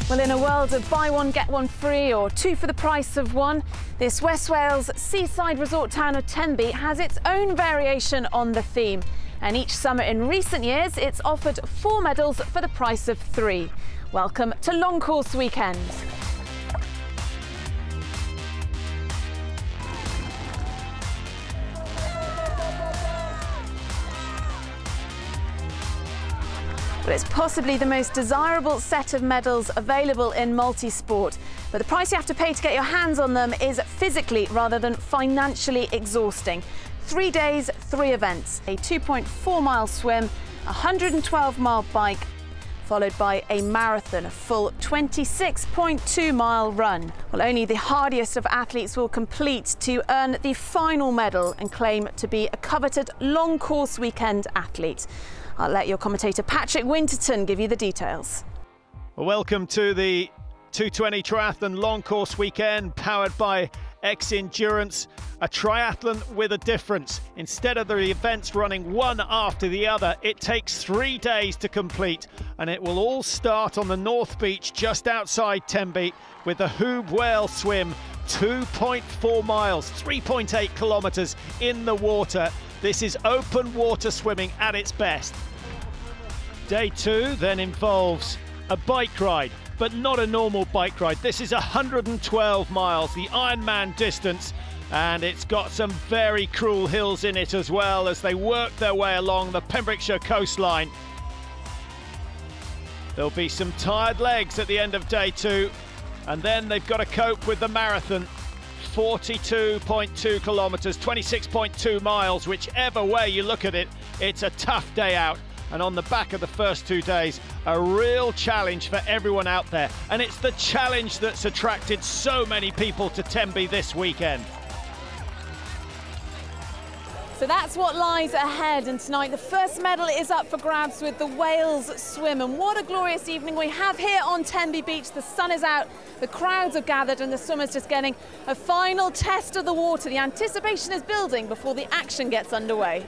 Well, in a world of buy one, get one free or two for the price of one, this West Wales seaside resort town of Tenby has its own variation on the theme. And each summer in recent years, it's offered 4 medals for the price of 3. Welcome to Long Course Weekend. Well, it's possibly the most desirable set of medals available in multi-sport, but the price you have to pay to get your hands on them is physically rather than financially exhausting. 3 days, 3 events, a 2.4-mile swim, a 112-mile bike, followed by a marathon, a full 26.2-mile run. Well, only the hardiest of athletes will complete to earn the final medal and claim to be a coveted long course weekend athlete. I'll let your commentator Patrick Winterton give you the details. Well, welcome to the 220 Triathlon Long Course Weekend, powered by X Endurance, a triathlon with a difference. Instead of the events running one after the other, it takes 3 days to complete, and it will all start on the North Beach just outside Tenby with the Hoob Whale Swim, 2.4 miles, 3.8 kilometres in the water. This is open water swimming at its best. Day 2 then involves a bike ride, but not a normal bike ride. This is 112 miles, the Ironman distance, and it's got some very cruel hills in it as well as they work their way along the Pembrokeshire coastline. There'll be some tired legs at the end of day 2, and then they've got to cope with the marathon. 42.2 kilometres, 26.2 miles, whichever way you look at it, it's a tough day out. And on the back of the first 2 days, a real challenge for everyone out there. And it's the challenge that's attracted so many people to Tenby this weekend. So that's what lies ahead, and tonight the first medal is up for grabs with the Wales Swim. And what a glorious evening we have here on Tenby Beach. The sun is out, the crowds have gathered, and the swimmers just getting a final test of the water. The anticipation is building before the action gets underway.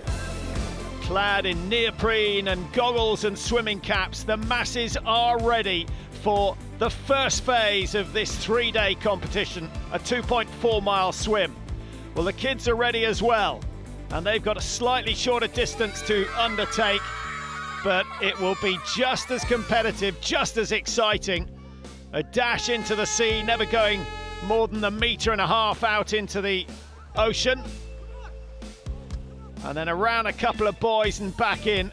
Clad in neoprene and goggles and swimming caps, the masses are ready for the first phase of this 3-day competition, a 2.4-mile swim. Well, the kids are ready as well, and they've got a slightly shorter distance to undertake, but it will be just as competitive, just as exciting. A dash into the sea, never going more than 1.5 meters out into the ocean. And then around a couple of boys and back in.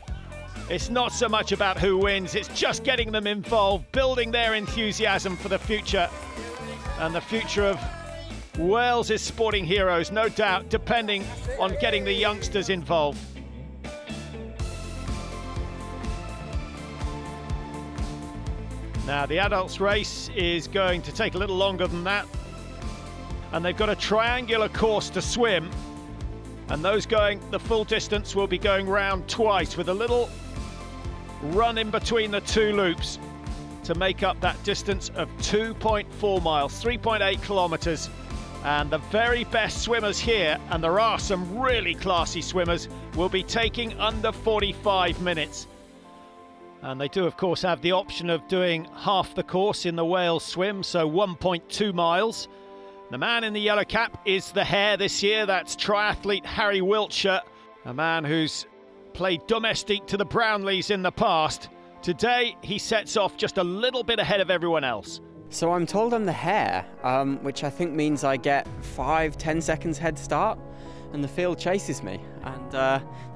It's not so much about who wins, it's just getting them involved, building their enthusiasm for the future. And the future of Wales' sporting heroes, no doubt, depending on getting the youngsters involved. Now, the adults race is going to take a little longer than that. And they've got a triangular course to swim. And those going the full distance will be going round twice with a little run in between the 2 loops to make up that distance of 2.4 miles, 3.8 kilometres. And the very best swimmers here, and there are some really classy swimmers, will be taking under 45 minutes. And they do, of course, have the option of doing half the course in the Wales Swim, so 1.2 miles. The man in the yellow cap is the hare this year. That's triathlete Harry Wiltshire, a man who's played domestique to the Brownlees in the past. Today, he sets off just a little bit ahead of everyone else. So I'm told I'm the hare, which I think means I get 5-10 seconds head start, and the field chases me, and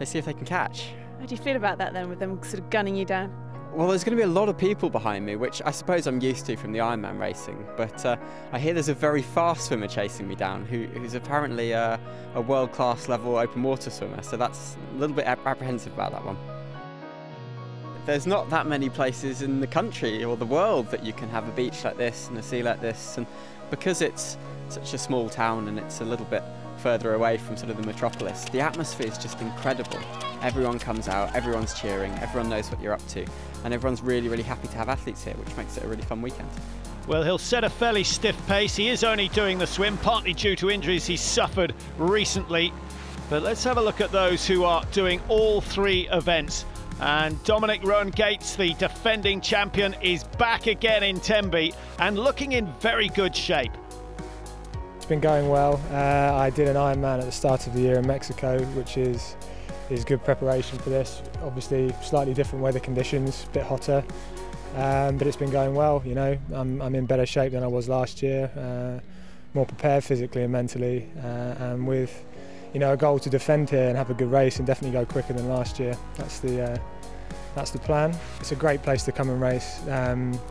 they see if they can catch. How do you feel about that then, with them sort of gunning you down? Well, there's going to be a lot of people behind me, which I suppose I'm used to from the Ironman racing, but I hear there's a very fast swimmer chasing me down who's apparently a world-class level open water swimmer, so that's a little bit apprehensive about that one. There's not that many places in the country or the world that you can have a beach like this and a sea like this, and because it's such a small town and it's a little bit further away from sort of the metropolis, the atmosphere is just incredible. Everyone comes out, everyone's cheering, everyone knows what you're up to, and everyone's really, really happy to have athletes here, which makes it a really fun weekend. Well, he'll set a fairly stiff pace. He is only doing the swim, partly due to injuries he's suffered recently. But let's have a look at those who are doing all 3 events. And Dominic Rowan Gates, the defending champion, is back again in Tenby and looking in very good shape. It's been going well. I did an Ironman at the start of the year in Mexico, which is good preparation for this. Obviously slightly different weather conditions, a bit hotter, but it's been going well. You know, I'm in better shape than I was last year, more prepared physically and mentally, and with a goal to defend here and have a good race and definitely go quicker than last year. That's the plan. It's a great place to come and race.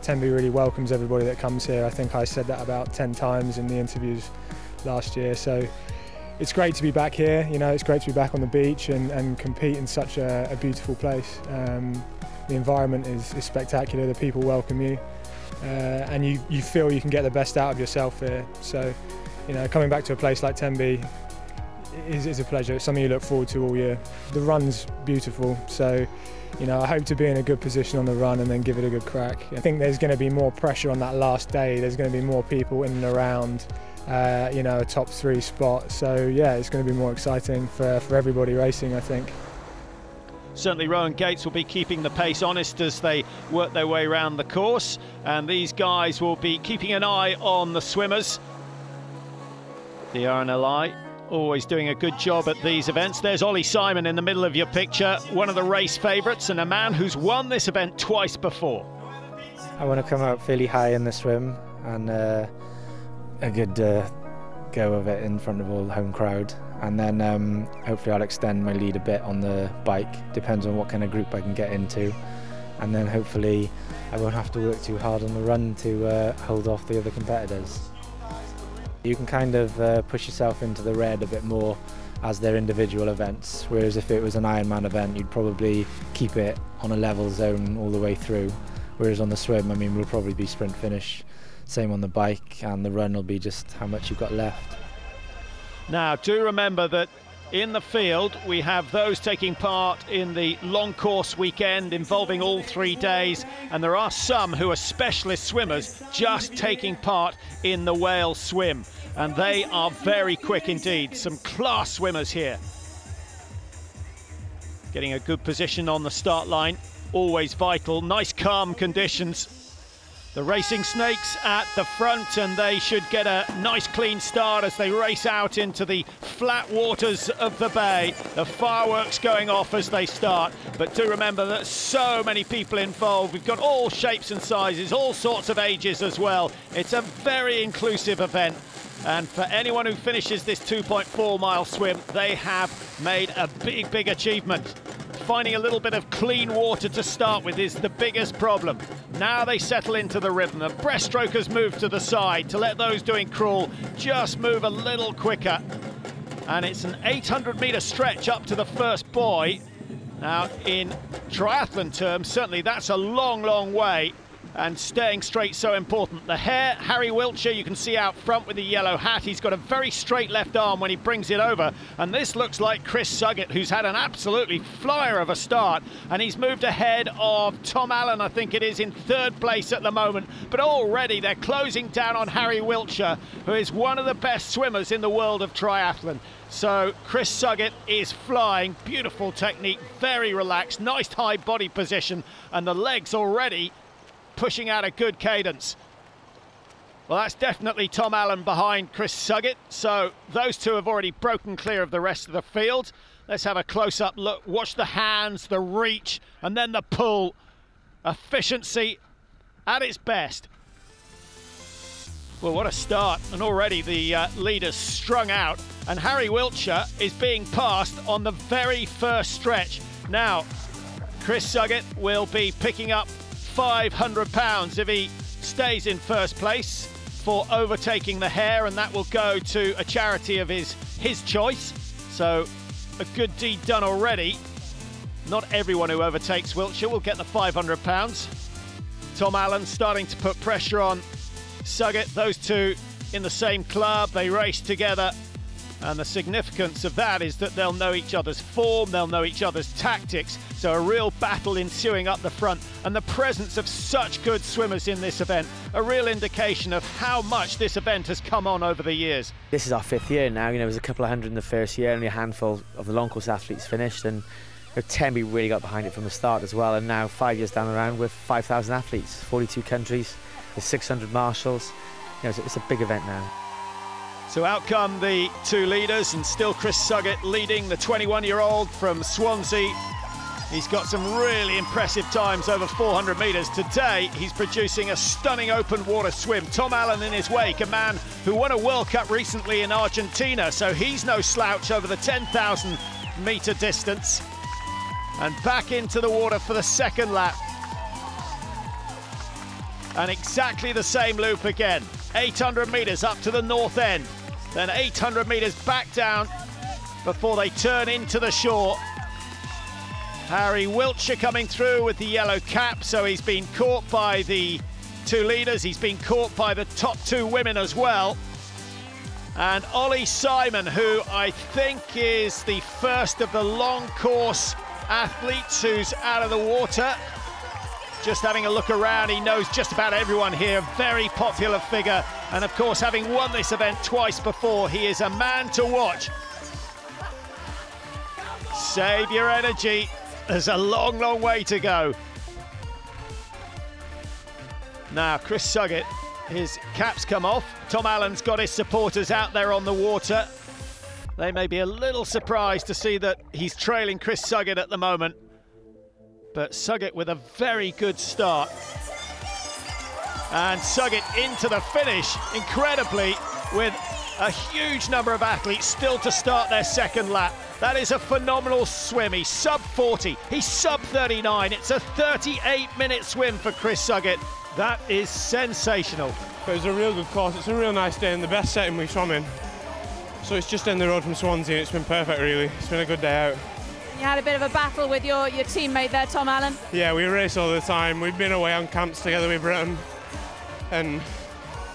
Tenby really welcomes everybody that comes here. I think I said that about 10 times in the interviews last year. So it's great to be back here. It's great to be back on the beach and compete in such a beautiful place. The environment is spectacular. The people welcome you, and you feel you can get the best out of yourself here. So, coming back to a place like Tenby is a pleasure. It's something you look forward to all year. The run's beautiful, so I hope to be in a good position on the run and then give it a good crack. I think there's going to be more pressure on that last day. There's going to be more people in and around a top 3 spot. So yeah, it's going to be more exciting for everybody racing, I think. Certainly Rowan Gates will be keeping the pace honest as they work their way around the course, and these guys will be keeping an eye on the swimmers. The RNLI always doing a good job at these events. There's Ollie Simon in the middle of your picture, one of the race favourites and a man who's won this event twice before. I want to come out fairly high in the swim and a good go of it in front of all the home crowd, and then hopefully I'll extend my lead a bit on the bike. Depends on what kind of group I can get into, and then hopefully I won't have to work too hard on the run to hold off the other competitors. You can kind of push yourself into the red a bit more as they're individual events, whereas if it was an Ironman event you'd probably keep it on a level zone all the way through, whereas on the swim, I mean, we'll probably be sprint finish. Same on the bike, and the run will be just how much you've got left. Now, do remember that in the field we have those taking part in the long course weekend involving all 3 days, and there are some who are specialist swimmers just taking part in the whale swim, and they are very quick indeed. Some class swimmers here. Getting a good position on the start line, always vital. Nice calm conditions. The Racing Snakes at the front, and they should get a nice clean start as they race out into the flat waters of the bay. The fireworks going off as they start, but do remember that so many people involved. We've got all shapes and sizes, all sorts of ages as well. It's a very inclusive event, and for anyone who finishes this 2.4 mile swim, they have made a big achievement. Finding a little bit of clean water to start with is the biggest problem. Now they settle into the rhythm. The breaststrokers move to the side to let those doing crawl just move a little quicker. And it's an 800-metre stretch up to the first buoy. Now, in triathlon terms, certainly that's a long way. And staying straight so important. The hare, Harry Wiltshire, you can see out front with the yellow hat. He's got a very straight left arm when he brings it over, and this looks like Chris Suggett, who's had an absolutely flyer of a start, and he's moved ahead of Tom Allen, I think it is, in 3rd place at the moment. But already they're closing down on Harry Wiltshire, who is one of the best swimmers in the world of triathlon. So Chris Suggett is flying. Beautiful technique, very relaxed, nice high body position, and the legs already pushing out a good cadence. Well, that's definitely Tom Allen behind Chris Suggett, so those two have already broken clear of the rest of the field. Let's have a close-up look. Watch the hands, the reach, and then the pull. Efficiency at its best. Well, what a start, and already the leaders strung out, and Harry Wiltshire is being passed on the very first stretch. Now, Chris Suggett will be picking up £500 if he stays in first place for overtaking the hare, and that will go to a charity of his choice. So a good deed done already. Not everyone who overtakes Wiltshire will get the £500. Tom Allen starting to put pressure on Suggett. Those two in the same club, they race together, and the significance of that is that they'll know each other's form, they'll know each other's tactics, so a real battle ensuing up the front, and the presence of such good swimmers in this event, a real indication of how much this event has come on over the years. This is our 5th year now. There was a couple of hundred in the first year, only a handful of the long course athletes finished, and Tenby really got behind it from the start as well, and now 5 years down the round with 5,000 athletes, 42 countries, there's 600 marshals. It's a big event now. So out come the two leaders, and still Chris Suggett leading, the 21-year-old from Swansea. He's got some really impressive times over 400 metres. Today, he's producing a stunning open water swim. Tom Allen in his wake, a man who won a World Cup recently in Argentina, so he's no slouch over the 10,000 metre distance. And back into the water for the second lap. And exactly the same loop again. 800 metres up to the north end. Then 800 metres back down before they turn into the shore. Harry Wiltshire coming through with the yellow cap, so he's been caught by the two leaders. He's been caught by the top two women as well. And Ollie Simon, who I think is the first of the long course athletes who's out of the water. Just having a look around, he knows just about everyone here. Very popular figure, and of course, having won this event twice before, he is a man to watch. Save your energy. There's a long, long way to go. Now, Chris Suggett, his cap's come off. Tom Allen's got his supporters out there on the water. They may be a little surprised to see that he's trailing Chris Suggett at the moment. But Suggett with a very good start. And Suggett into the finish, incredibly, with a huge number of athletes still to start their second lap. That is a phenomenal swim. He's sub 40, he's sub 39. It's a 38-minute swim for Chris Suggett. That is sensational. It was a real good course. It's a real nice day and the best setting we swam in. So it's just down the road from Swansea and it's been perfect, really. It's been a good day out. You had a bit of a battle with your teammate there, Tom Allen. Yeah, we race all the time. We've been away on camps together with Britain, and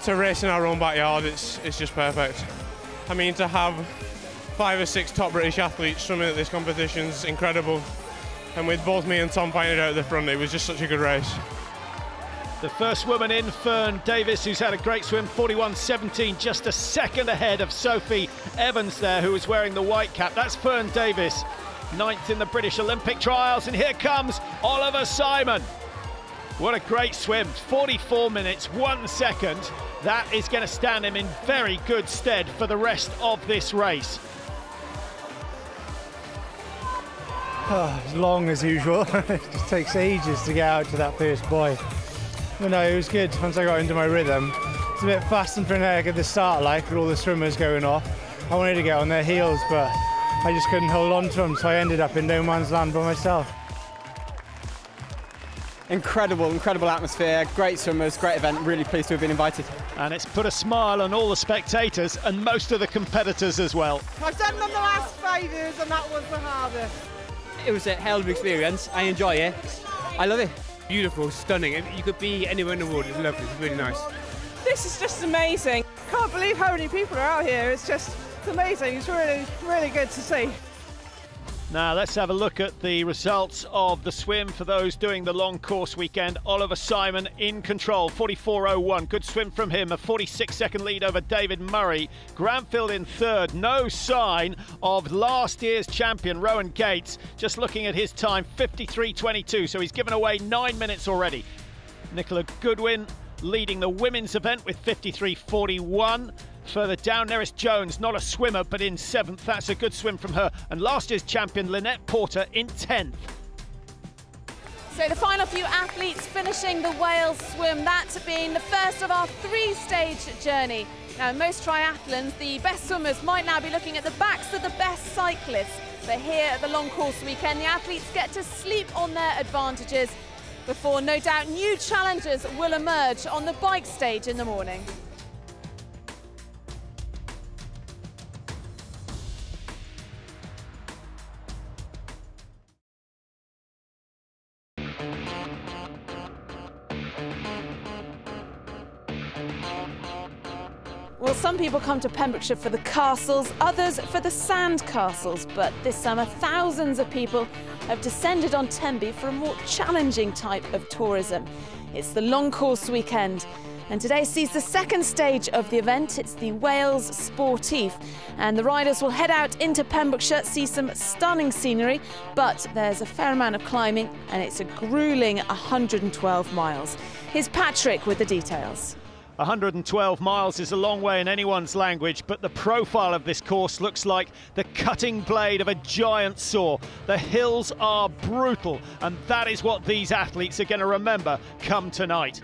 to race in our own backyard, it's just perfect. I mean, to have 5 or 6 top British athletes swimming at this competition is incredible. And with both me and Tom finding it out at the front, it was just such a good race. The first woman in, Fern Davis, who's had a great swim, 41.17, just a second ahead of Sophie Evans there, who was wearing the white cap. That's Fern Davis, 9th in the British Olympic trials, and here comes Oliver Simon. What a great swim, 44 minutes, 1 second. That is going to stand him in very good stead for the rest of this race. As long as usual. It just takes ages to get out to that first buoy. But no, it was good once I got into my rhythm. It's a bit fast and frenetic at the start, like with all the swimmers going off. I wanted to get on their heels, but I just couldn't hold on to them, so I ended up in no man's land by myself. Incredible atmosphere, great swimmers, great event, really pleased to have been invited. And it's put a smile on all the spectators and most of the competitors as well. I've done them the last 5 years and that was the hardest. It was a hell of an experience, I enjoy it, I love it. Beautiful, stunning, you could be anywhere in the world, it's lovely, it's really nice. This is just amazing. Can't believe how many people are out here, it's amazing, it's really, really good to see. Now let's have a look at the results of the swim for those doing the long course weekend. Oliver Simon in control, 44.01. Good swim from him, a 46-second lead over David Murray. Granfield in third, no sign of last year's champion Rowan Gates. Just looking at his time, 53.22, so he's given away 9 minutes already. Nicola Goodwin leading the women's event with 53.41. Further down, Neris Jones, not a swimmer, but in 7th. That's a good swim from her. And last year's champion, Lynette Porter, in 10th. So the final few athletes finishing the Wales swim, that being the first of our 3-stage journey. Now, in most triathlons, the best swimmers might now be looking at the backs of the best cyclists. But here at the long course weekend, the athletes get to sleep on their advantages before, no doubt, new challenges will emerge on the bike stage in the morning. Well, some people come to Pembrokeshire for the castles, others for the sand castles, but this summer thousands of people have descended on Tenby for a more challenging type of tourism. It's the long course weekend, And today sees the second stage of the event. It's the Wales Sportive, and the riders will head out into Pembrokeshire, see some stunning scenery, but there's a fair amount of climbing and it's a gruelling 112 miles. Here's Patrick with the details. 112 miles is a long way in anyone's language, but the profile of this course looks like the cutting blade of a giant saw. The hills are brutal, and that is what these athletes are going to remember come tonight.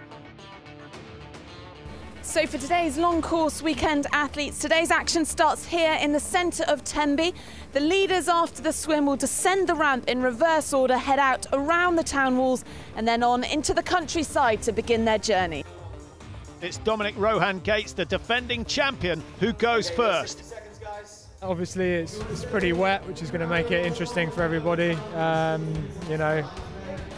So for today's long course weekend athletes, today's action starts here in the centre of Tenby. The leaders after the swim will descend the ramp in reverse order, head out around the town walls and then on into the countryside to begin their journey. It's Dominic Rohan-Gates, the defending champion, who goes first. Obviously it's pretty wet, which is going to make it interesting for everybody. You know,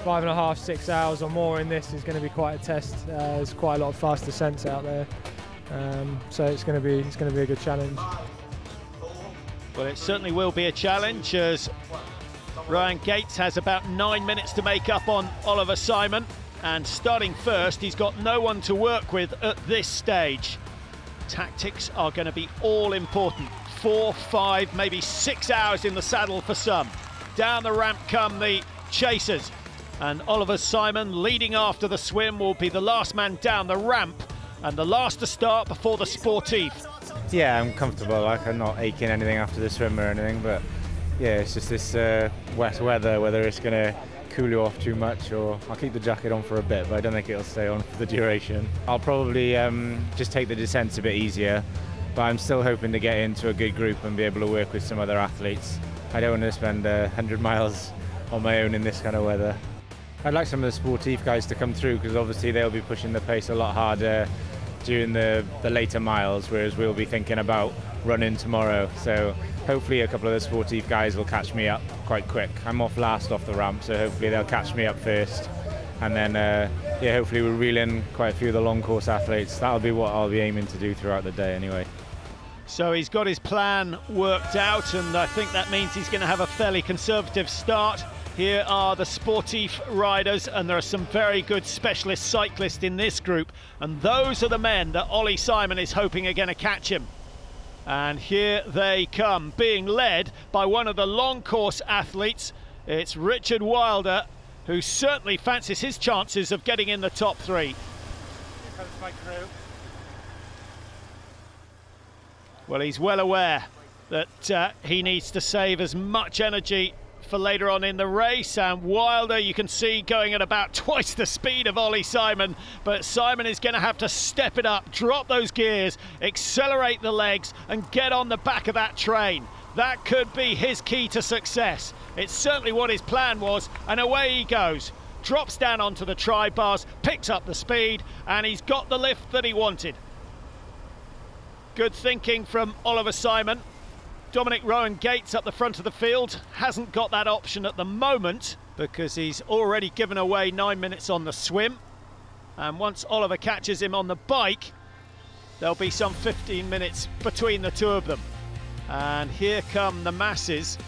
5.5, 6 hours or more in this is going to be quite a test. There's quite a lot of fast descents out there, so it's going to be a good challenge. Well, it certainly will be a challenge, as Rohan-Gates has about 9 minutes to make up on Oliver Simon, and starting first, he's got no one to work with at this stage. Tactics are going to be all important. 4, 5, maybe 6 hours in the saddle for some. Down the ramp come the chasers, and Oliver Simon, leading after the swim, will be the last man down the ramp and the last to start before the Sportive. Yeah, I'm comfortable, like I'm not aching anything after the swim or anything, but yeah, it's just this wet weather, whether it's going to cool you off too much, or I'll keep the jacket on for a bit, but I don't think it'll stay on for the duration. I'll probably just take the descents a bit easier, but I'm still hoping to get into a good group and be able to work with some other athletes. I don't want to spend 100 miles on my own in this kind of weather. I'd like some of the Sportive guys to come through, because obviously they'll be pushing the pace a lot harder during the later miles, whereas we'll be thinking about running tomorrow. So hopefully a couple of the Sportive guys will catch me up quite quick. I'm off last off the ramp, so hopefully they'll catch me up first. And then, yeah, hopefully we'll reel in quite a few of the long course athletes. That'll be what I'll be aiming to do throughout the day anyway. So he's got his plan worked out, and I think that means he's going to have a fairly conservative start. Here are the Sportive riders, and there are some very good specialist cyclists in this group, and those are the men that Ollie Simon is hoping are going to catch him. And here they come, being led by one of the long course athletes. It's Richard Wilder, who certainly fancies his chances of getting in the top 3. Here comes my crew. Well, he's well aware that he needs to save as much energy for later on in the race, and Wilder, you can see, going at about twice the speed of Ollie Simon, but Simon is going to have to step it up, drop those gears, accelerate the legs and get on the back of that train. That could be his key to success. It's certainly what his plan was, and away he goes. Drops down onto the tri-bars, picks up the speed, and he's got the lift that he wanted. Good thinking from Oliver Simon. Dominic Rohan-Gates up the front of the field hasn't got that option at the moment, because he's already given away 9 minutes on the swim, and once Oliver catches him on the bike, there'll be some 15 minutes between the two of them. And here come the masses.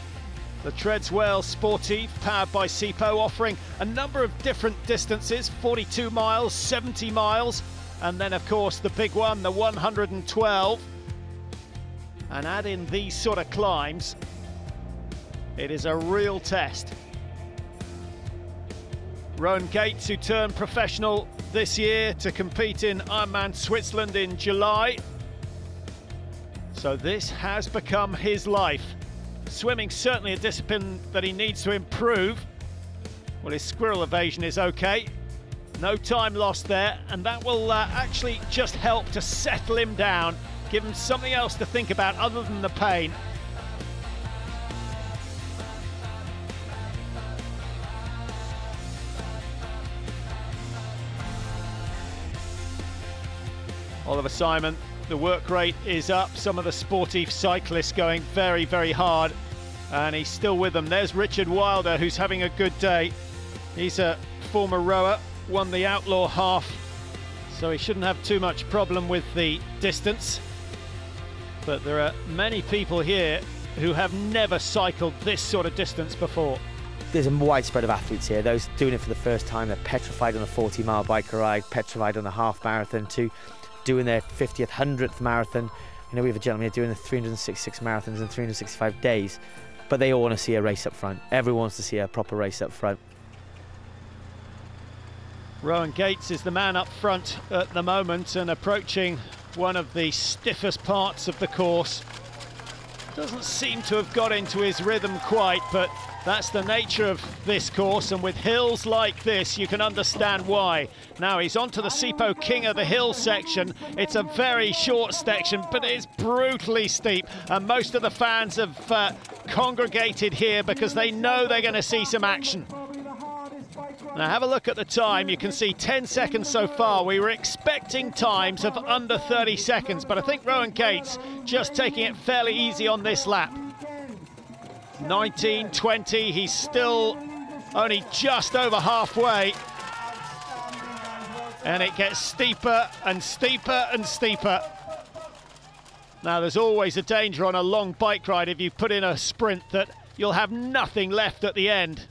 The Treadswell Sportive, powered by SIPO, offering a number of different distances: 42 miles, 70 miles, and then of course the big one, the 112. And add in these sort of climbs, it is a real test. Rohan-Gates, who turned professional this year to compete in Ironman Switzerland in July. So this has become his life. Swimming certainly a discipline that he needs to improve. Well, his squirrel evasion is okay. No time lost there, and that will actually just help to settle him down, give him something else to think about other than the pain. Oliver Simon, the work rate is up. Some of the Sportive cyclists going very, very hard, and he's still with them. There's Richard Wilder, who's having a good day. He's a former rower, won the outlaw half, so he shouldn't have too much problem with the distance. But there are many people here who have never cycled this sort of distance before. there's a wide spread of athletes here. Those doing it for the first time, they're petrified on a 40-mile bike ride, petrified on a half marathon, to doing their 50th, 100th marathon. You know, we have a gentleman here doing the 366 marathons in 365 days, but they all want to see a race up front. Everyone wants to see a proper race up front. Rowan Gates is the man up front at the moment and approaching one of the stiffest parts of the course. Doesn't seem to have got into his rhythm quite, but that's the nature of this course, and with hills like this you can understand why. Now he's onto the Sipo King of the Hill section. It's a very short section, but it's brutally steep, and most of the fans have congregated here because they know they're going to see some action. Now have a look at the time. You can see 10 seconds so far. We were expecting times of under 30 seconds, but I think Rowan Gates just taking it fairly easy on this lap. 19:20, he's still only just over halfway. And it gets steeper and steeper and steeper. Now there's always a danger on a long bike ride if you put in a sprint that you'll have nothing left at the end.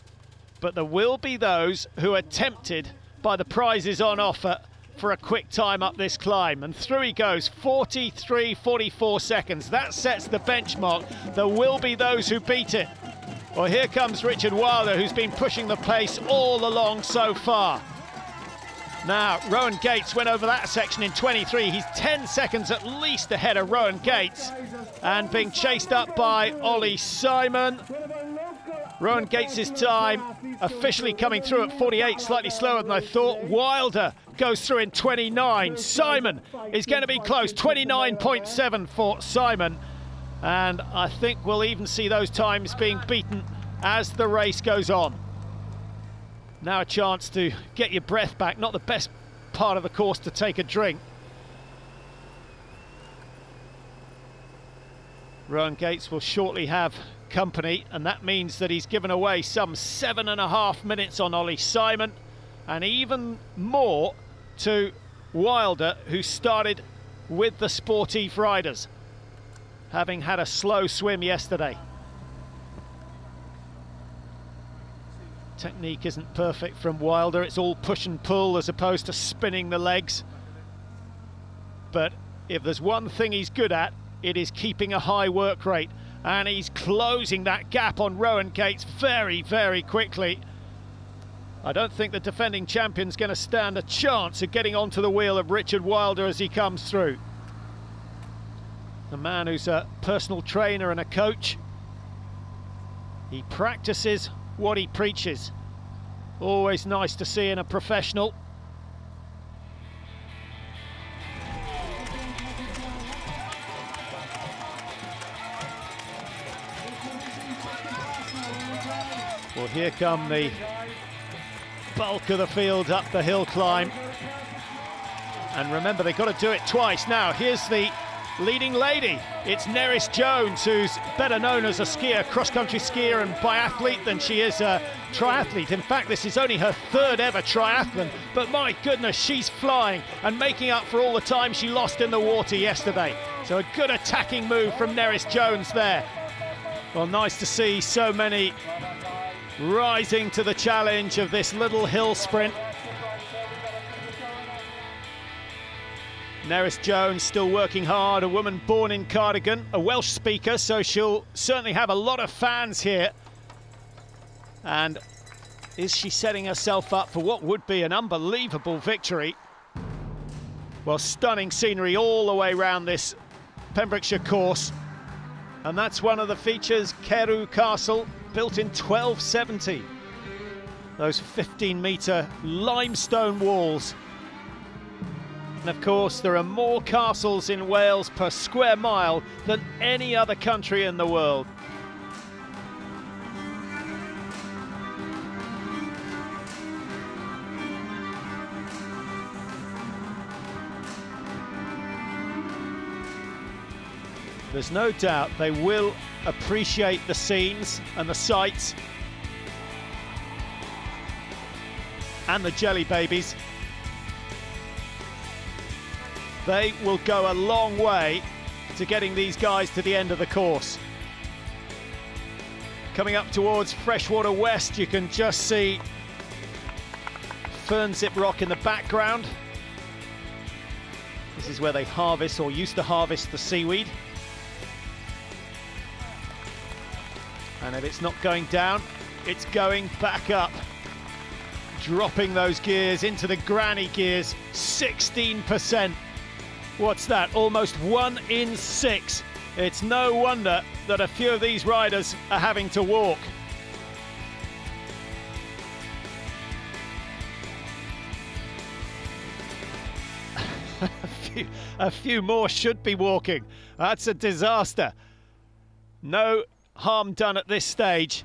But there will be those who are tempted by the prizes on offer for a quick time up this climb. And through he goes, 43:44 seconds. That sets the benchmark. There will be those who beat it. Well, here comes Richard Wilder, who's been pushing the pace all along so far. Now, Rowan Gates went over that section in 23. He's 10 seconds at least ahead of Rowan Gates and being chased up by Ollie Simon. Rowan Gates' time officially coming through at 48, slightly slower than I thought. Wilder goes through in 29. Simon is going to be close, 29.7 for Simon. And I think we'll even see those times being beaten as the race goes on. Now a chance to get your breath back, not the best part of the course to take a drink. Rowan Gates will shortly have company, and that means that he's given away some 7.5 minutes on Ollie Simon, and even more to Wilder, who started with the sportive riders, having had a slow swim yesterday. Technique isn't perfect from Wilder. It's all push and pull as opposed to spinning the legs. But if there's one thing he's good at, it is keeping a high work rate. And he's closing that gap on Rowan Gates very, very quickly. I don't think the defending champion's going to stand a chance of getting onto the wheel of Richard Wilder as he comes through. A man who's a personal trainer and a coach. He practices what he preaches. Always nice to see in a professional. Well, here come the bulk of the field up the hill climb. And remember, they've got to do it twice. Now, here's the leading lady. It's Neris Jones, who's better known as a skier, cross-country skier and biathlete than she is a triathlete. In fact, this is only her third ever triathlon, but my goodness, she's flying and making up for all the time she lost in the water yesterday. So a good attacking move from Neris Jones there. Well, nice to see so many rising to the challenge of this little hill sprint. Neris Jones still working hard, a woman born in Cardigan, a Welsh speaker, so she'll certainly have a lot of fans here. And is she setting herself up for what would be an unbelievable victory? Well, stunning scenery all the way around this Pembrokeshire course. And that's one of the features, Carew Castle, built in 1270. Those 15-metre limestone walls. And of course, there are more castles in Wales per square mile than any other country in the world. There's no doubt they will appreciate the scenes and the sights and the jelly babies. They will go a long way to getting these guys to the end of the course. Coming up towards Freshwater West, you can just see Fernsip Rock in the background. This is where they harvest, or used to harvest, the seaweed. And if it's not going down, it's going back up. Dropping those gears into the granny gears, 16%. What's that? Almost 1 in 6. It's no wonder that a few of these riders are having to walk. A few more should be walking. That's a disaster. No harm done at this stage.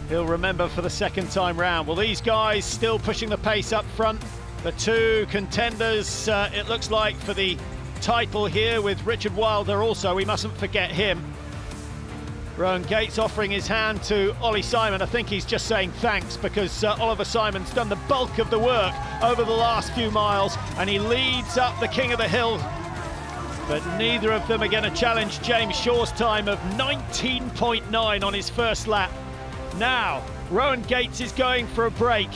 He'll remember for the second time round. Well, these guys still pushing the pace up front. The two contenders, it looks like, for the title here, with Richard Wilder also, we mustn't forget him. Rowan Gates offering his hand to Ollie Simon. I think he's just saying thanks, because Oliver Simon's done the bulk of the work over the last few miles, and he leads up the King of the Hill. But neither of them are going to challenge James Shaw's time of 19.9 on his first lap. Now, Rowan Gates is going for a break,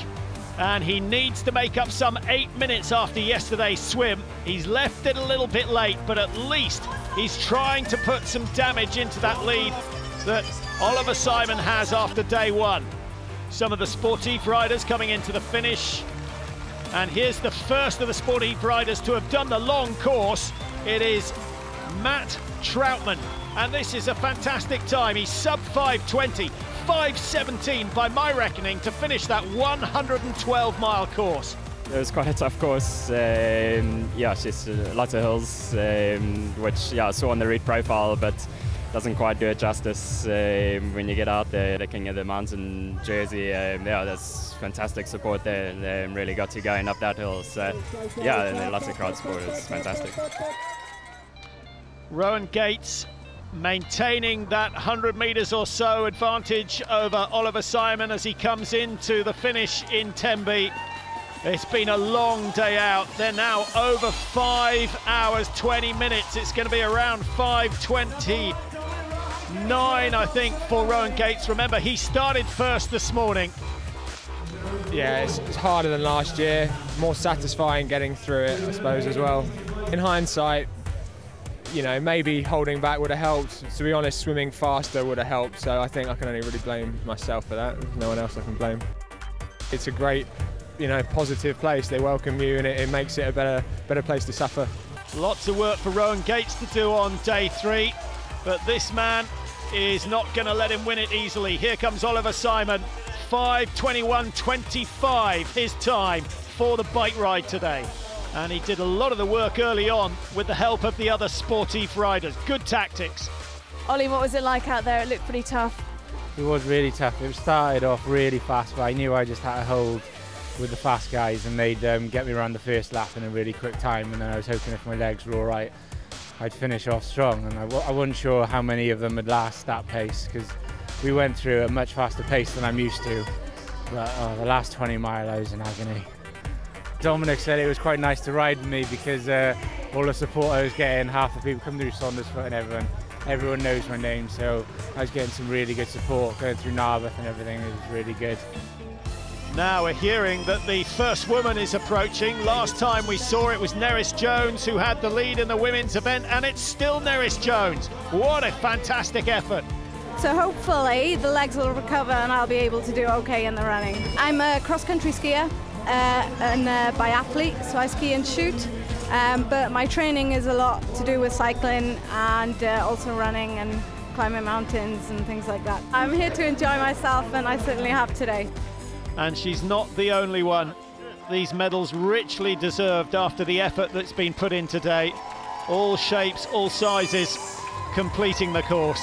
and he needs to make up some 8 minutes after yesterday's swim. He's left it a little bit late, but at least he's trying to put some damage into that lead that Oliver Simon has after day one. Some of the sportive riders coming into the finish, and here's the first of the sportive riders to have done the long course. It is Matt Troutman, and this is a fantastic time. He's sub 5:20, 5:17 by my reckoning, to finish that 112-mile course. It was quite a tough course. Yeah, just lots of hills, which I saw on the read profile, but doesn't quite do it justice when you get out there. Looking at the mountain jersey, yeah, there's fantastic support there. Really got you going up that hill. So yeah, and lots of crowd support. It's fantastic. Rowan Gates maintaining that 100 metres or so advantage over Oliver Simon as he comes into the finish in Tenby. It's been a long day out. They're now over 5 hours, 20 minutes. It's going to be around 5:29, I think, for Rowan Gates. Remember, he started first this morning. Yeah, it's harder than last year. More satisfying getting through it, I suppose, as well. In hindsight, you know, maybe holding back would have helped. To be honest, swimming faster would have helped. So I think I can only really blame myself for that. There's no one else I can blame. It's a great, you know, positive place. They welcome you, and it makes it a better place to suffer. Lots of work for Rowan Gates to do on day 3, but this man is not going to let him win it easily. Here comes Oliver Simon, 5:21.25 his time for the bike ride today. And he did a lot of the work early on with the help of the other sportive riders. Good tactics. Ollie, what was it like out there? It looked pretty tough. It was really tough. It started off really fast, but I knew I just had to hold with the fast guys, and they'd get me around the first lap in a really quick time, and then I was hoping if my legs were all right, I'd finish off strong. And I wasn't sure how many of them would last that pace, because we went through a much faster pace than I'm used to. But the last 20 mile I was in agony. Dominic said it was quite nice to ride with me, because all the support I was getting, half the people come through Saundersfoot and everyone knows my name, so I was getting some really good support going through Narberth and everything. It was really good. Now we're hearing that the first woman is approaching. Last time we saw it was Neris Jones who had the lead in the women's event, and it's still Neris Jones. What a fantastic effort. So hopefully the legs will recover and I'll be able to do okay in the running. I'm a cross-country skier and biathlete, so I ski and shoot, but my training is a lot to do with cycling and also running and climbing mountains and things like that. I'm here to enjoy myself, and I certainly have today. And she's not the only one. These medals richly deserved after the effort that's been put in today. All shapes, all sizes, completing the course.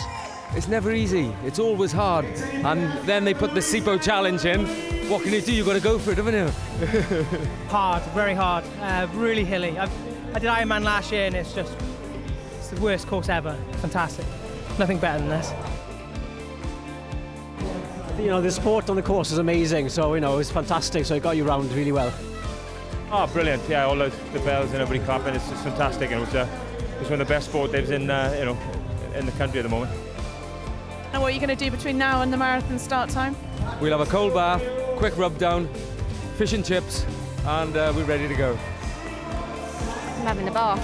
It's never easy, it's always hard. And then they put the SIPO challenge in. What can you do? You've got to go for it, haven't you? Hard, very hard, really hilly. I did Ironman last year, and it's the worst course ever. Fantastic, nothing better than this. You know, the support on the course is amazing, so, you know, it's fantastic, so it got you round really well. Oh, brilliant, yeah, all the bells and everybody clapping, it's just fantastic, and it's one of the best sportives in, you know, in the country at the moment. And what are you going to do between now and the marathon start time? We'll have a cold bath, quick rub down, fish and chips, and we're ready to go. I'm having a bath.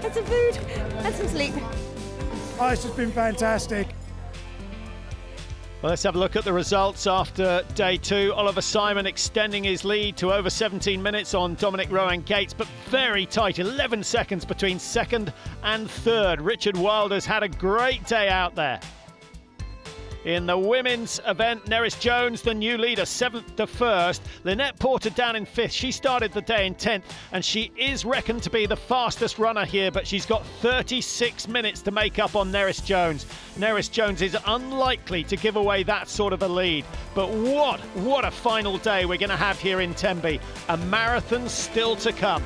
That's some food and some sleep. Oh, it's just been fantastic. Well, let's have a look at the results after day 2. Oliver Simon extending his lead to over 17 minutes on Dominic Rowan Gates, but very tight, 11 seconds between second and third. Richard Wilder's had a great day out there. In the women's event, Neris Jones, the new leader, 7th to 1st. Lynette Porter down in 5th. She started the day in 10th, and she is reckoned to be the fastest runner here, but she's got 36 minutes to make up on Neris Jones. Neris Jones is unlikely to give away that sort of a lead. But what a final day we're going to have here in Tenby. A marathon still to come.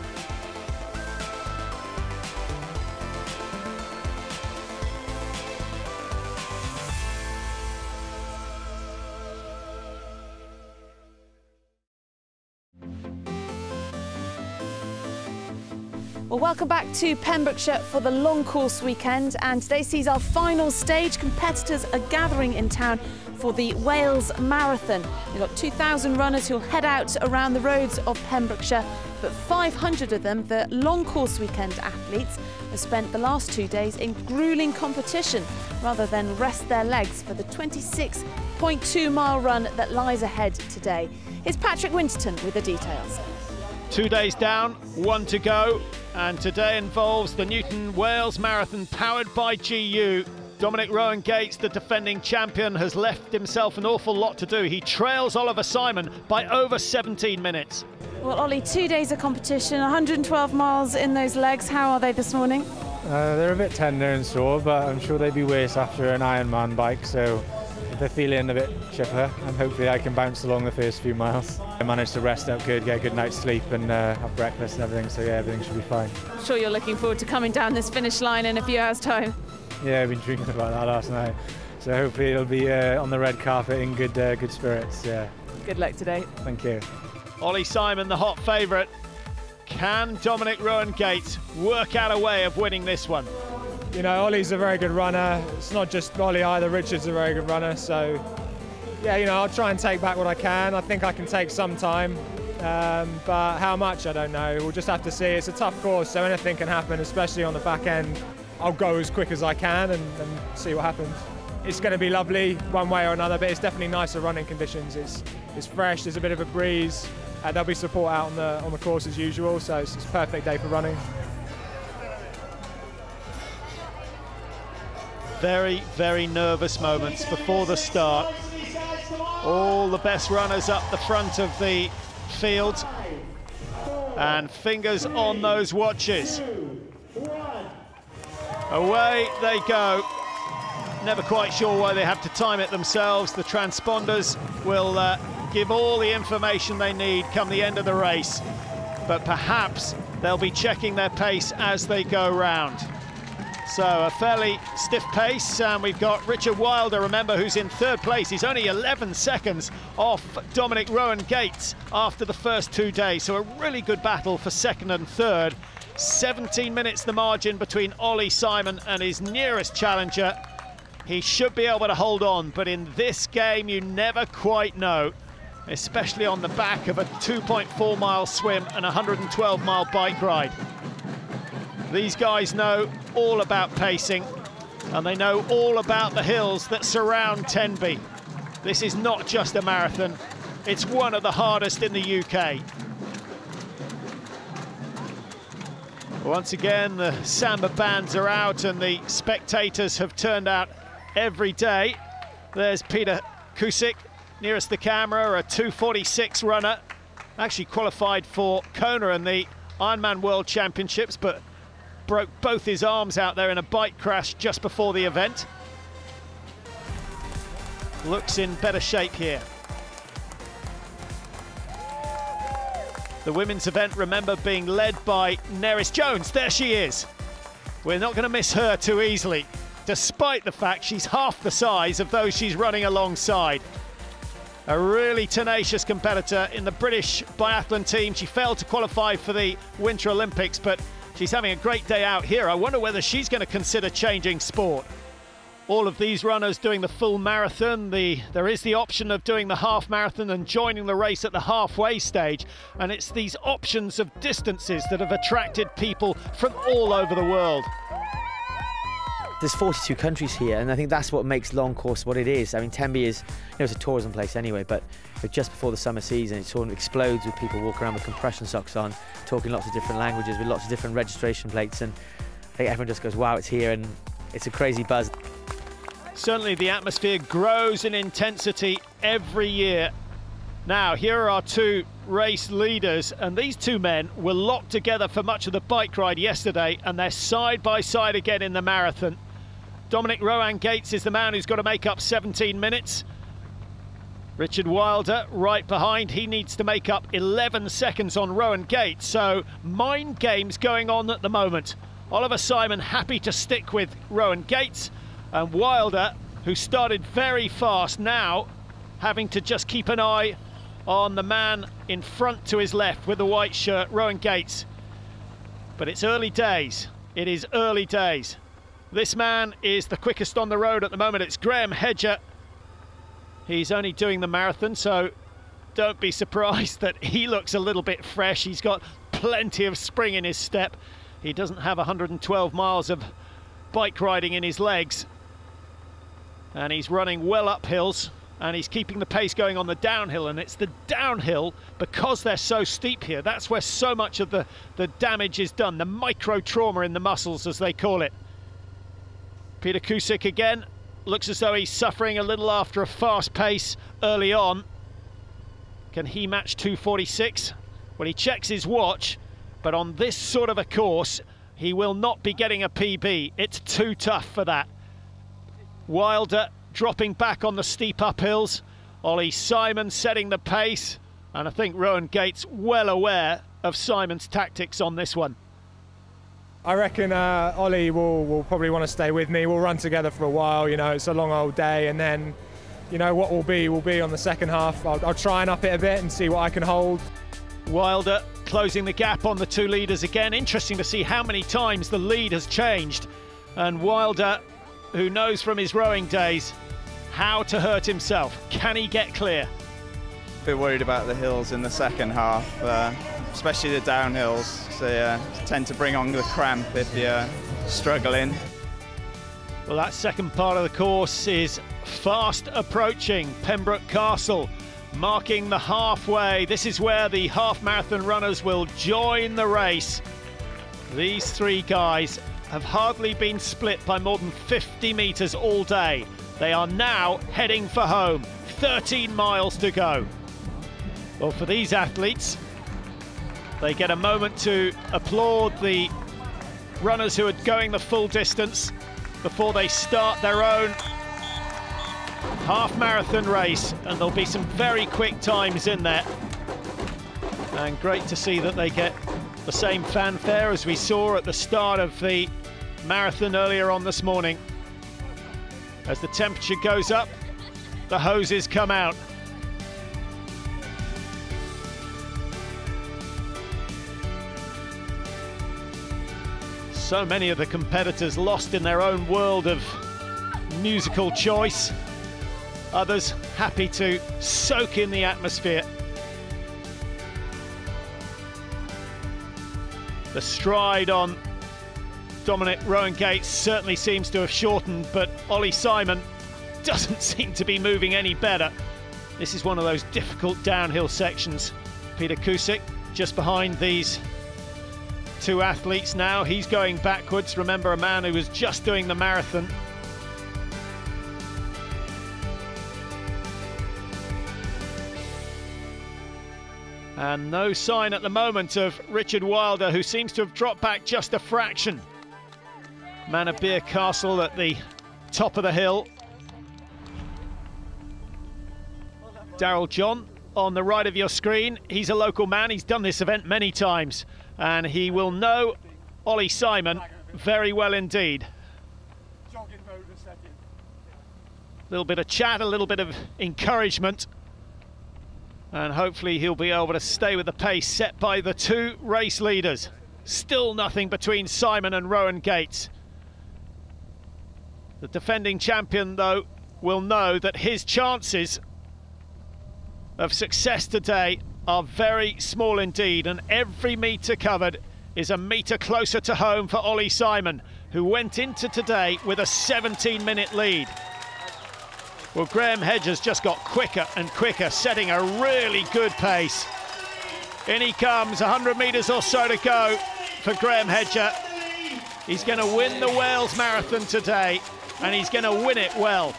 Well, welcome back to Pembrokeshire for the long course weekend, and today sees our final stage. Competitors are gathering in town for the Wales Marathon. We've got 2,000 runners who'll head out around the roads of Pembrokeshire, but 500 of them, the long course weekend athletes, have spent the last 2 days in gruelling competition rather than rest their legs for the 26.2 mile run that lies ahead today. Here's Patrick Winterton with the details. 2 days down, 1 to go, and today involves the Newton Wales Marathon powered by GU. Dominic Rowan Gates, the defending champion, has left himself an awful lot to do. He trails Oliver Simon by over 17 minutes. Well, Ollie, 2 days of competition, 112 miles in those legs. How are they this morning? They're a bit tender and sore, but I'm sure they'd be worse after an Ironman bike, so if they're feeling a bit chipper, and hopefully I can bounce along the first few miles. I managed to rest up good, get a good night's sleep and have breakfast and everything, so yeah, everything should be fine. I'm sure you're looking forward to coming down this finish line in a few hours' time. Yeah, I've been dreaming about that last night, so hopefully it'll be on the red carpet in good spirits. Yeah. Good luck today. Thank you. Ollie Simon, the hot favourite. Can Dominic Rowan Gates work out a way of winning this one? You know, Ollie's a very good runner. It's not just Ollie either, Richard's a very good runner. So, yeah, you know, I'll try and take back what I can. I think I can take some time, but how much, I don't know. We'll just have to see. It's a tough course, so anything can happen, especially on the back end. I'll go as quick as I can and see what happens. It's going to be lovely one way or another, but it's definitely nicer running conditions. It's fresh, there's a bit of a breeze. There'll be support out on the course as usual, so it's a perfect day for running. Very, very nervous moments before the start. All the best runners up the front of the field, and fingers on those watches. Away they go. Never quite sure why they have to time it themselves. The transponders will give all the information they need come the end of the race, but perhaps they'll be checking their pace as they go round. So a fairly stiff pace, and we've got Richard Wilder, remember, who's in 3rd place. He's only 11 seconds off Dominic Rowan Gates after the first 2 days, so a really good battle for 2nd and 3rd. 17 minutes the margin between Ollie Simon and his nearest challenger. He should be able to hold on, but in this game you never quite know, especially on the back of a 2.4 mile swim and a 112 mile bike ride. These guys know all about pacing, and they know all about the hills that surround Tenby. This is not just a marathon, it's one of the hardest in the UK. Once again, the samba bands are out and the spectators have turned out every day. There's Peter Kusik, nearest the camera, a 2:46 runner. Actually qualified for Kona in the Ironman World Championships, but broke both his arms out there in a bike crash just before the event. Looks in better shape here. The women's event, remember, being led by Neris Jones. There she is. We're not going to miss her too easily, despite the fact she's half the size of those she's running alongside. A really tenacious competitor in the British biathlon team. She failed to qualify for the Winter Olympics, but she's having a great day out here. I wonder whether she's going to consider changing sport. all of these runners doing the full marathon. There is the option of doing the half marathon and joining the race at the halfway stage, and it's these options of distances that have attracted people from all over the world. There's 42 countries here, and I think that's what makes long course what it is. I mean, Tenby is, it's a tourism place anyway, but just before the summer season, it sort of explodes with people walking around with compression socks on, talking lots of different languages with lots of different registration plates, and I think everyone just goes, wow, it's here, and it's a crazy buzz. Certainly the atmosphere grows in intensity every year. Now, here are our two race leaders, and these two men were locked together for much of the bike ride yesterday, and they're side by side again in the marathon. Dominic Rohan Gates is the man who's got to make up 17 minutes. Richard Wilder right behind. He needs to make up 11 seconds on Rohan Gates, so mind games going on at the moment. Oliver Simon happy to stick with Rohan Gates, and Wilder, who started very fast, now having to just keep an eye on the man in front to his left with the white shirt, Rohan Gates. But it's early days. It is early days. This man is the quickest on the road at the moment. It's Graham Hedger. He's only doing the marathon, so don't be surprised that he looks a little bit fresh. He's got plenty of spring in his step. He doesn't have 112 miles of bike riding in his legs. And he's running well up hills, and he's keeping the pace going on the downhill. And it's the downhill, because they're so steep here, that's where so much of the damage is done, the micro trauma in the muscles, as they call it. Peter Kusick again looks as though he's suffering a little after a fast pace early on. Can he match 2:46? Well, he checks his watch, but on this sort of a course, he will not be getting a PB. It's too tough for that. Wilder dropping back on the steep uphills. Ollie Simon setting the pace, and I think Rohan Gates well aware of Simon's tactics on this one. I reckon Ollie will probably want to stay with me. We'll run together for a while, it's a long old day, and then, what will be on the second half. I'll try and up it a bit and see what I can hold. Wilder closing the gap on the two leaders again. Interesting to see how many times the lead has changed, and Wilder, who knows from his rowing days how to hurt himself. Can he get clear? A bit worried about the hills in the second half, especially the downhills. They tend to bring on the cramp if you're struggling. Well, that second part of the course is fast approaching. Pembroke Castle marking the halfway. This is where the half marathon runners will join the race. These three guys have hardly been split by more than 50 metres all day. They are now heading for home. 13 miles to go. Well, for these athletes, they get a moment to applaud the runners who are going the full distance before they start their own half marathon race, and there'll be some very quick times in there. And great to see that they get the same fanfare as we saw at the start of the marathon earlier on this morning. As the temperature goes up, the hoses come out. So many of the competitors lost in their own world of musical choice. Others happy to soak in the atmosphere. The stride on Dominic Rohan Gates certainly seems to have shortened, but Ollie Simon doesn't seem to be moving any better. This is one of those difficult downhill sections. Peter Kusick just behind these two athletes now. He's going backwards. Remember, a man who was just doing the marathon. And no sign at the moment of Richard Wilder, who seems to have dropped back just a fraction. Man of Beer Castle at the top of the hill. Daryl John on the right of your screen. He's a local man. He's done this event many times, and he will know Ollie Simon very well indeed. A little bit of chat, a little bit of encouragement, and hopefully he'll be able to stay with the pace set by the two race leaders. Still nothing between Simon and Rohan Gates. The defending champion, though, will know that his chances of success today are very small indeed, and every metre covered is a metre closer to home for Ollie Simon, who went into today with a 17-minute lead. Well, Graham Hedger's just got quicker and quicker, setting a really good pace. In he comes, 100 metres or so to go for Graham Hedger. He's going to win the Wales Marathon today, and he's going to win it well.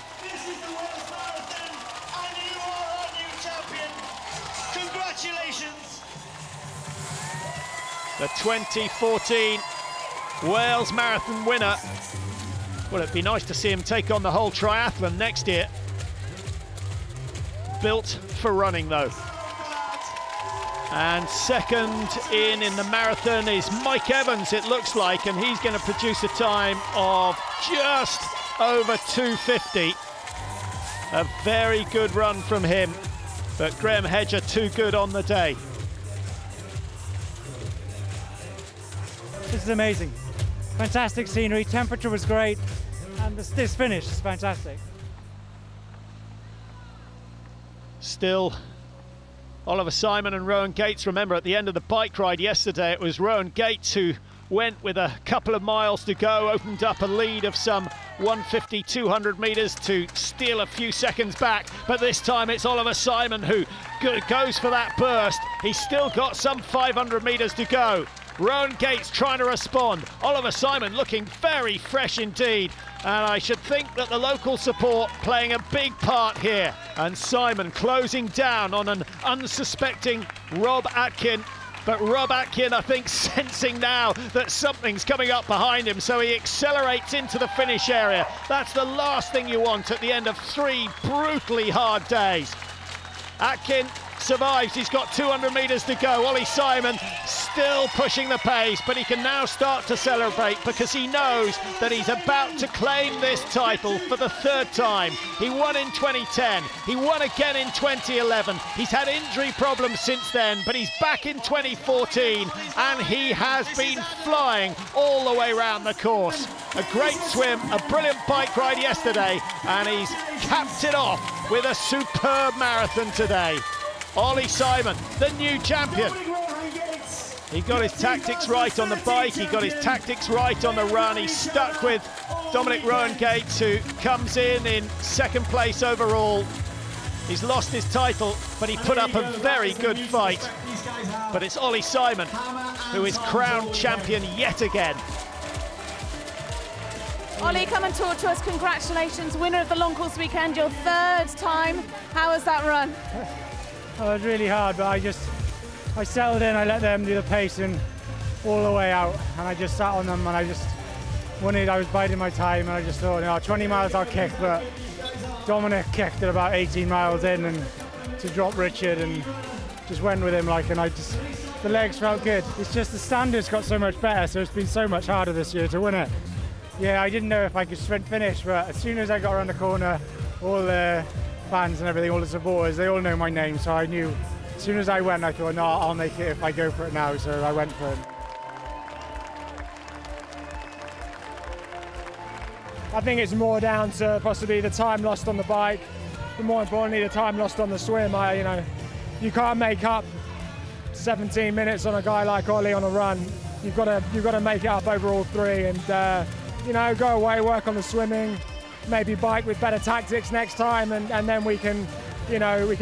Congratulations! The 2014 Wales Marathon winner. Well, it'd be nice to see him take on the whole triathlon next year. Built for running, though. And second in the marathon is Mike Evans, it looks like, and he's going to produce a time of just over 2:50. A very good run from him, but Graham Hedger too good on the day. This is amazing. Fantastic scenery, temperature was great, and this finish is fantastic. Still, Oliver Simon and Rowan Gates. Remember, at the end of the bike ride yesterday, it was Rowan Gates who went with a couple of miles to go, opened up a lead of some 150, 200 metres to steal a few seconds back. But this time it's Oliver Simon who goes for that burst. He's still got some 500 metres to go. Rowan Gates trying to respond. Oliver Simon looking very fresh indeed. And I should think that the local support playing a big part here. And Simon closing down on an unsuspecting Rob Atkin. But Rob Atkin, I think, sensing now that something's coming up behind him, so he accelerates into the finish area. That's the last thing you want at the end of 3 brutally hard days. Atkin survives, he's got 200 metres to go. Ollie Simon still pushing the pace, but he can now start to celebrate because he knows that he's about to claim this title for the 3rd time. He won in 2010, he won again in 2011. He's had injury problems since then, but he's back in 2014 and he has been flying all the way around the course. A great swim, a brilliant bike ride yesterday, and he's capped it off with a superb marathon today. Ollie Simon, the new champion. He got his tactics right on the bike, he got his tactics right on the run. He's stuck with Dominic Rowan Gates, who comes in 2nd place overall. He's lost his title, but he put up a very good fight. But it's Ollie Simon who is crowned champion yet again. Ollie, come and talk to us. Congratulations, winner of the long course weekend, your 3rd time. How was that run? Oh, it was really hard, but I settled in, I let them do the pacing all the way out, and I just sat on them, and I was biding my time, and I just thought, you know, 20 miles I'll kick, but Dominic kicked at about 18 miles in and to drop Richard, and just went with him, and the legs felt good. It's just the standards got so much better, so it's been so much harder this year to win it. Yeah, I didn't know if I could sprint finish, but as soon as I got around the corner, all the fans and everything, all the supporters, they all know my name, so I knew as soon as I went, I thought, no, I'll make it if I go for it now, so I went for it. I think it's more down to possibly the time lost on the bike, but more importantly, the time lost on the swim. You can't make up 17 minutes on a guy like Ollie on a run. You've got to make it up over all 3, and go away, work on the swimming, maybe bike with better tactics next time, and then we can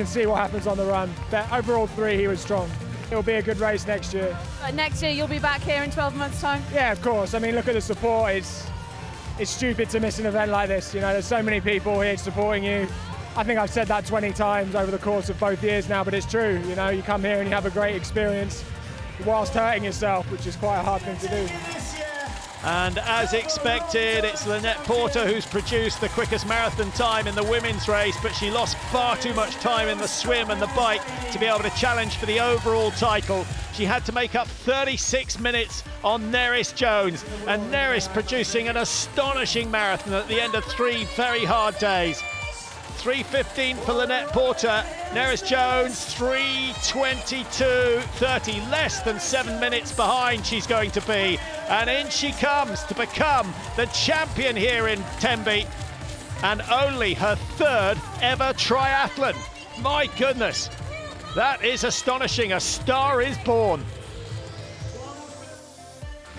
see what happens on the run. But overall 3, he was strong. It'll be a good race next year. Next year you'll be back here in 12 months' time? Yeah, of course. I mean, look at the support. It's stupid to miss an event like this. There's so many people here supporting you. I think I've said that 20 times over the course of both years now, but it's true. You come here and you have a great experience whilst hurting yourself, which is quite a hard thing to do. And as expected, it's Lynette Porter who's produced the quickest marathon time in the women's race, but she lost far too much time in the swim and the bike to be able to challenge for the overall title. She had to make up 36 minutes on Neris Jones, and Neris producing an astonishing marathon at the end of 3 very hard days. 3:15 for Lynette Porter. Neris Jones, 3:22.30, less than 7 minutes behind she's going to be. And in she comes to become the champion here in Tenby. And only her 3rd ever triathlon. My goodness, that is astonishing. A star is born.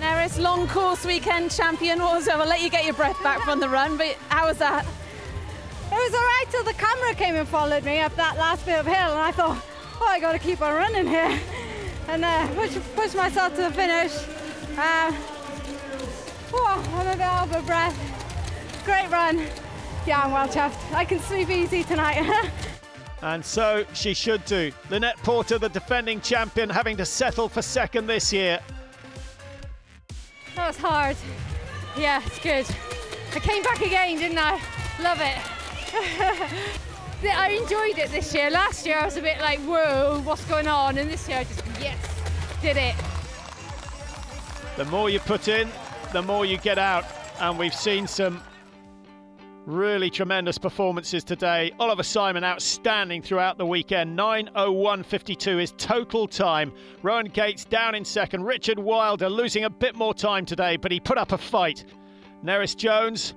Neris, long course weekend champion. I'll let you get your breath back from the run, but how was that? It was all right till the camera came and followed me up that last bit of hill, and I thought, oh, I got to keep on running here, and push myself to the finish. I'm a bit out of breath. Great run. Yeah, I'm well chuffed. I can sleep easy tonight. And so she should do. Lynette Porter, the defending champion, having to settle for 2nd this year. That was hard. Yeah, it's good. I came back again, didn't I? Love it. I enjoyed it this year. Last year I was a bit like, whoa, what's going on? And this year I just, yes, did it. The more you put in, the more you get out. And we've seen some really tremendous performances today. Oliver Simon outstanding throughout the weekend. 9:01.52 is total time. Rowan Gates down in 2nd. Richard Wilder losing a bit more time today, but he put up a fight. Neris Jones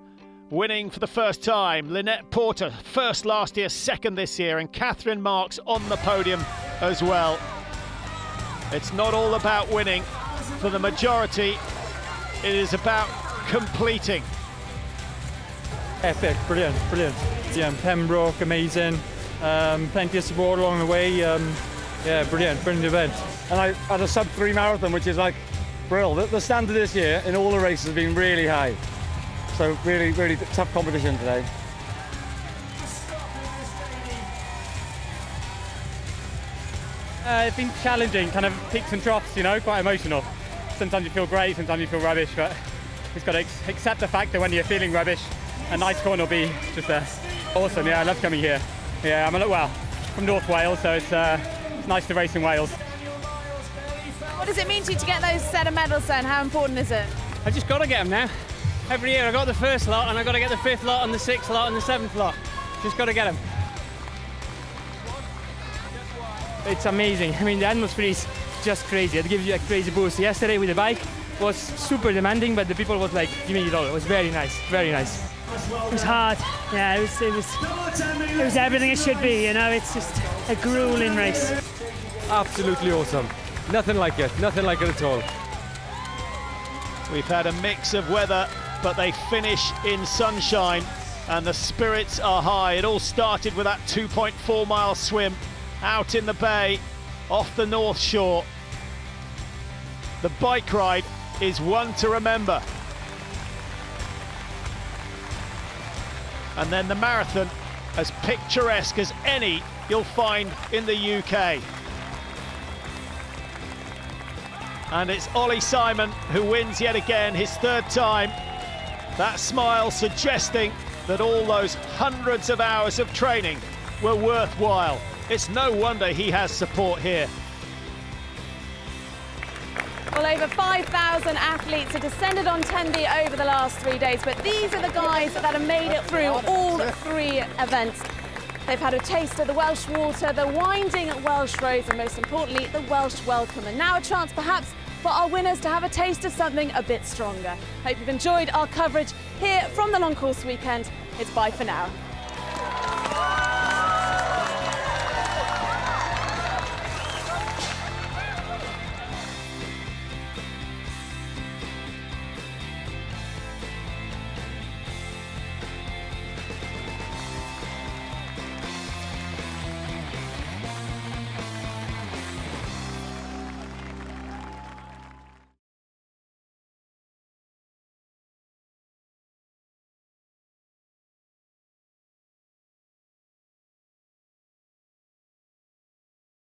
winning for the first time. Lynette Porter, 1st last year, 2nd this year. And Catherine Marks on the podium as well. It's not all about winning. For the majority, it is about completing. Epic, brilliant. Yeah, Pembroke, amazing. Plenty of support along the way. Yeah, brilliant event. And I had a sub-3 marathon, which is like brilliant. The standard this year in all the races has been really high. So really tough competition today. It's been challenging, kind of peaks and troughs, you know, quite emotional. Sometimes you feel great, sometimes you feel rubbish, but you've got to accept the fact that when you're feeling rubbish, a nice corner will be just awesome. Yeah, I love coming here. Yeah, I'm from North Wales, so it's nice to race in Wales. What does it mean to you to get those set of medals then? How important is it? I just got to get them now. Every year I got the 1st lot, and I got to get the 5th lot, and the 6th lot, and the 7th lot. Just got to get them. It's amazing. I mean, the atmosphere is just crazy. It gives you a crazy boost. Yesterday with the bike was super demanding, but the people was like giving it all. It was very nice, very nice. It was hard. Yeah, it was everything it should be. You know, it's just a grueling race. Absolutely awesome. Nothing like it at all. We've had a mix of weather, but they finish in sunshine and the spirits are high. It all started with that 2.4-mile swim out in the bay off the North Shore. The bike ride is one to remember. And then the marathon, as picturesque as any you'll find in the UK. And it's Ollie Simon who wins yet again, his 3rd time. That smile suggesting that all those hundreds of hours of training were worthwhile. It's no wonder he has support here. Well, over 5,000 athletes have descended on Tenby over the last 3 days, but these are the guys that have made it through all 3 events. They've had a taste of the Welsh water, the winding Welsh roads, and most importantly, the Welsh welcome. And now a chance perhaps for our winners to have a taste of something a bit stronger. Hope you've enjoyed our coverage here from the long course weekend. It's bye for now.